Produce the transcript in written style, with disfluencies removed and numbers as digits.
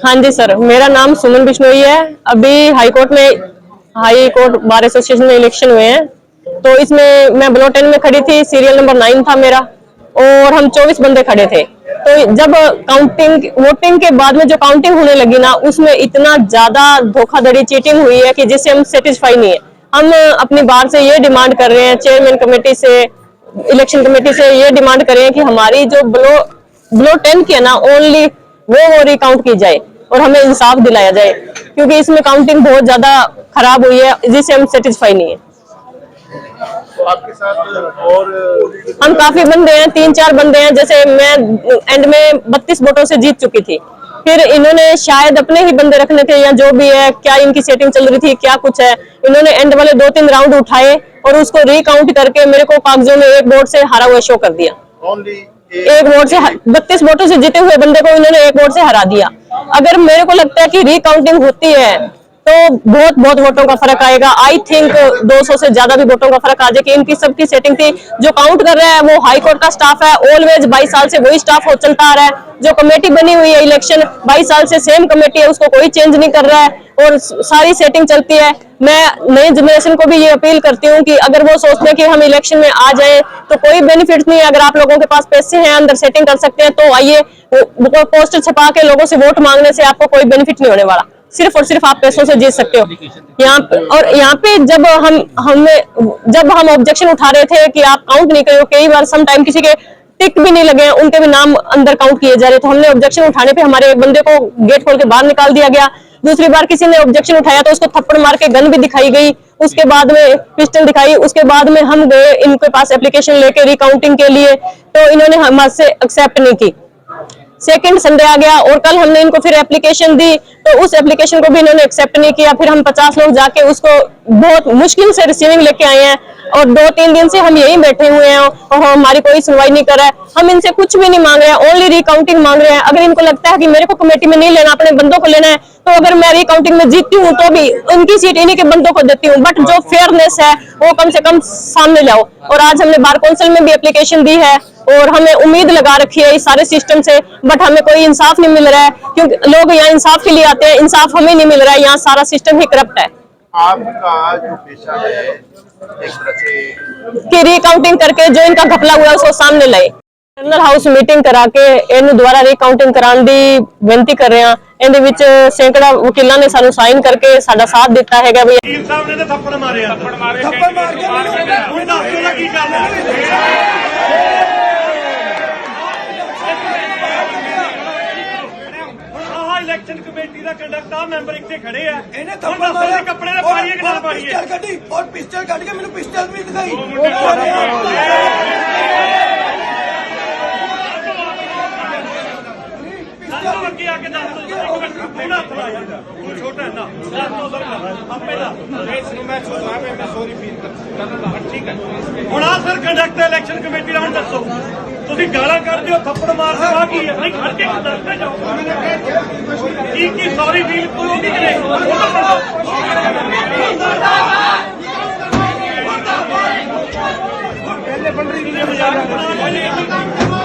हाँ जी सर, मेरा नाम सुमन बिश्नोई है। अभी हाई कोर्ट बार एसोसिएशन में इलेक्शन हुए हैं, तो इसमें मैं ब्लॉक 10 में खड़ी थी, सीरियल नंबर 9 था मेरा, और हम 24 बंदे खड़े थे। तो जब वोटिंग के बाद में जो काउंटिंग होने लगी ना, उसमें इतना ज्यादा धोखाधड़ी, चीटिंग हुई है कि जिससे हम सेटिस्फाई नहीं है। हम अपनी बार से ये डिमांड कर रहे हैं, चेयरमैन कमेटी से, इलेक्शन कमेटी से ये डिमांड कर रहे हैं कि हमारी जो ब्लॉक 10 की है ना, ओनली वो रिकाउंट की जाए और हमें इंसाफ दिलाया जाए, क्योंकि इसमें काउंटिंग बहुत ज्यादा खराब हुई है, जिससे हम सेटिस्फाई नहीं है। तो आपके साथ और हम काफी बंदे हैं, 3-4 बंदे हैं। जैसे मैं एंड में 32 वोटों से जीत चुकी थी, फिर इन्होंने शायद अपने ही बंदे रखने थे या जो भी है, क्या इनकी सेटिंग चल रही थी, क्या कुछ है, इन्होंने एंड वाले 2-3 राउंड उठाए और उसको रिकाउंट करके मेरे को कागजों में एक वोट से हारा हुआ शो कर दिया। एक वोट से 32 वोटों से जीते हुए बंदे को इन्होंने एक वोट से हरा दिया। अगर मेरे को लगता है कि रिकाउंटिंग होती है तो बहुत वोटों का फर्क आएगा। आई थिंक 200 से ज्यादा भी वोटों का फर्क आ जाए कि इनकी सबकी सेटिंग थी। जो काउंट कर रहा है वो हाई कोर्ट का स्टाफ है, ऑलवेज 22 साल से वही स्टाफ चलता आ रहा है। जो कमेटी बनी हुई है इलेक्शन, 22 साल से सेम कमेटी है, उसको कोई चेंज नहीं कर रहा है और सारी सेटिंग चलती है। मैं नई जनरेशन को भी ये अपील करती हूँ कि अगर वो सोचते हैं कि हम इलेक्शन में आ जाएं तो कोई बेनिफिट नहीं है। अगर आप लोगों के पास पैसे हैं, अंदर सेटिंग कर सकते हैं, तो आइए। पोस्टर छपा के लोगों से वोट मांगने से आपको कोई बेनिफिट नहीं होने वाला, सिर्फ और सिर्फ आप पैसों से जीत सकते हो। यहाँ पे जब हम ऑब्जेक्शन उठा रहे थे कि आप काउंट नहीं करो, कई बार सम टाइम किसी के टिक भी नहीं लगे, उनके भी नाम अंदर काउंट किए जा रहे, तो हमने ऑब्जेक्शन उठाने पे हमारे एक बंदे को गेट खोल के बाहर निकाल दिया गया। दूसरी बार किसी ने ऑब्जेक्शन उठाया तो उसको थप्पड़ मार के गन भी दिखाई गई, उसके बाद में पिस्टल दिखाई। उसके बाद में हम गए इनके पास एप्लीकेशन लेके रिकाउंटिंग के लिए, तो इन्होंने हमसे एक्सेप्ट नहीं की। सेकंड संडे आ गया और कल हमने इनको फिर एप्लीकेशन दी, तो उस एप्लीकेशन को भी इन्होंने एक्सेप्ट नहीं किया। फिर हम 50 लोग जाके उसको बहुत मुश्किल से रिसीविंग लेके आए हैं और 2-3 दिन से हम यहीं बैठे हुए हैं और हमारी कोई सुनवाई नहीं कर रहा है। हम इनसे कुछ भी नहीं मांग रहे हैं, ओनली रिकाउंटिंग मांग रहे हैं। अगर इनको लगता है कि मेरे को कमेटी में नहीं लेना, अपने बंदों को लेना है, तो अगर मैं रिकाउंटिंग में जीतती हूँ तो भी उनकी सीट इन्हीं के बंदों को देती हूँ, बट जो फेयरनेस है वो कम से कम सामने लाओ। और आज हमने बार काउंसिल में भी एप्लीकेशन दी है और हमें उम्मीद लगा रखी है इस सारे सिस्टम से, बट हमें कोई इंसाफ नहीं मिल रहा है, क्योंकि लोग यहाँ इंसाफ के लिए आते हैं, इंसाफ हमें नहीं मिल रहा है। यहाँ सारा सिस्टम ही करप्ट है। आपका जो पेशा है एक तरह से कि रिकाउंटिंग करके जो इनका घपला हुआ है उसको सामने लाए। जनरल हाउस मीटिंग करा के इन द्वारा रिकाउंटिंग कराने दी बेनती कर रहे हैं। ਇਹਦੇ ਵਿੱਚ ਸੈਂਕੜਾ ਵਕੀਲਾਂ ਨੇ ਸਾਨੂੰ ਸਾਈਨ ਕਰਕੇ ਸਾਡਾ ਸਾਥ ਦਿੱਤਾ ਹੈਗਾ। ਵੀ ਵਕੀਲ ਸਾਹਿਬ ਨੇ ਤਾਂ ਥੱਪੜ ਮਾਰੇ ਕੇ ਹੁਣ ਦੱਸ ਦਿਓ ਕੀ ਕਰਨਾ ਆਹ ਇਲੈਕਸ਼ਨ ਕਮੇਟੀ ਦਾ ਕੰਡਕਟ ਆ ਮੈਂਬਰ ਇੱਥੇ ਖੜੇ ਆ, ਇਹਨੇ ਥੱਪੜ ਮਾਰੇ ਕੱਪੜੇ ਦੇ ਪਾਈਏ ਕਿ ਨਾ ਪਾਈਏ, ਪਿਸਟਲ ਕੱਢੀ ਔਰ ਪਿਸਟਲ ਕੱਢ ਕੇ ਮੈਨੂੰ ਪਿਸਟਲ ਵੀ ਦਿਖਾਈ। ਅੱਗੇ ਆ ਕੇ ਦੱਸ ਦੋ ਕਿਹੜਾ ਹੱਥ ਲਾਇਆ ਤੂੰ ਛੋਟਾ ਹੈ ਨਾ ਦੱਸ ਦੋ ਸਰ ਆਪੇ ਦੱਸ ਇਸ ਨੂੰ ਮੈਂ ਛੋਟਾ ਮੈਂ ਸੌਰੀ ਫੀਲ ਕਰਦਾ ਠੀਕ ਹੈ। ਹੁਣ ਆ ਸਰ ਕੰਡਕਟ ਇਲੈਕਸ਼ਨ ਕਮੇਟੀ ਦਾ ਹੁਣ ਦੱਸੋ ਤੁਸੀਂ ਗਾਲਾਂ ਕੱਢਦੇ ਹੋ, ਥੱਪੜ ਮਾਰਦੇ ਹੋ, ਕੀ ਹੈ? ਨਹੀਂ ਖੜ ਕੇ ਦੱਸਦੇ ਜਾਓ ਕੀ ਸੌਰੀ ਫੀਲ ਕੋਈ ਨਹੀਂ ਕਰੇ। ਪਹਿਲੇ ਬੰਦੇ ਦੀ ਮਜ਼ਾਕ ਬਣਾ